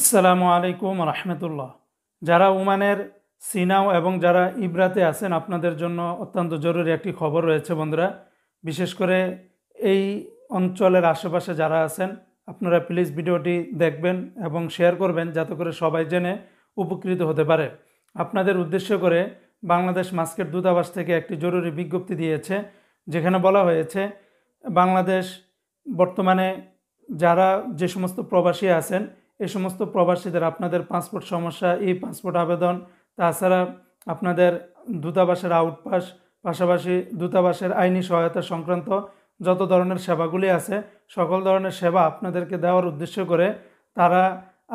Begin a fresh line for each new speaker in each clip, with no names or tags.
আসসালামু আলাইকুম রহমতুল্লাহ। যারা ওমানের সিনাও এবং যারা ইব্রাতে আছেন আপনাদের জন্য অত্যন্ত জরুরি একটি খবর রয়েছে বন্ধুরা। বিশেষ করে এই অঞ্চলের আশেপাশে যারা আছেন আপনারা প্লিজ ভিডিওটি দেখবেন এবং শেয়ার করবেন যাতে করে সবাই জেনে উপকৃত হতে পারে। আপনাদের উদ্দেশ্য করে বাংলাদেশ মাস্কেট দূতাবাস থেকে একটি জরুরি বিজ্ঞপ্তি দিয়েছে, যেখানে বলা হয়েছে বাংলাদেশ বর্তমানে যারা যে সমস্ত প্রবাসী আছেন এই সমস্ত প্রবাসীদের আপনাদের পাসপোর্ট সমস্যা, এই পাসপোর্ট আবেদন, তাছাড়া আপনাদের দূতাবাসের আউটপাস, পাশাপাশি দূতাবাসের আইনি সহায়তা সংক্রান্ত যত ধরনের সেবাগুলি আছে সকল ধরনের সেবা আপনাদেরকে দেওয়ার উদ্দেশ্য করে তারা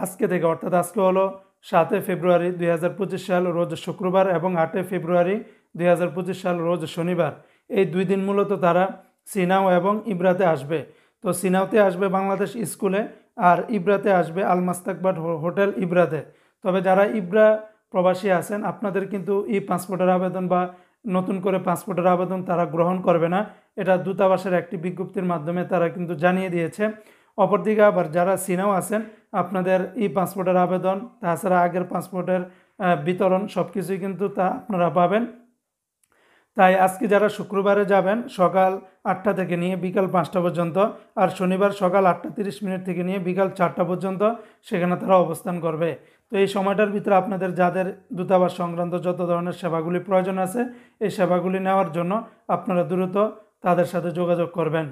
আজকে থেকে, অর্থাৎ আজকে হলো 7 ফেব্রুয়ারি 2025 সাল রোজ শুক্রবার এবং 8 ফেব্রুয়ারি 2025 সাল রোজ শনিবার, এই 2 দিন মূলত তারা সিনাও এবং ইব্রাতে আসবে। তো সিনাওতে আসবে বাংলাদেশ স্কুলে, আর ইব্রাতে আসবে আল মাস্তাকবাদ হোটেল ইব্রাতে। তবে যারা ইব্রা প্রবাসী আছেন আপনাদের কিন্তু ই পাসপোর্টের আবেদন বা নতুন করে পাসপোর্টের আবেদন তারা গ্রহণ করবে না, এটা দূতাবাসের একটি বিজ্ঞপ্তির মাধ্যমে তারা কিন্তু জানিয়ে দিয়েছে। অপরদিকে আবার যারা সিনাও আছেন আপনাদের ই পাসপোর্টের আবেদন, তাছাড়া আগের পাসপোর্টের বিতরণ সব কিছুই কিন্তু তা আপনারা পাবেন। তাই আজকে যারা শুক্রবারে যাবেন সকাল 8টা থেকে নিয়ে বিকাল 5টা পর্যন্ত, আর শনিবার সকাল 8:30 থেকে নিয়ে বিকাল 4টা পর্যন্ত সেখানে তারা অবস্থান করবে। তো এই সময়টার ভিতরে আপনাদের যাদের দূতাবাস সংক্রান্ত যত ধরনের সেবাগুলি প্রয়োজন আছে এই সেবাগুলি নেওয়ার জন্য আপনারা দ্রুত তাদের সাথে যোগাযোগ করবেন।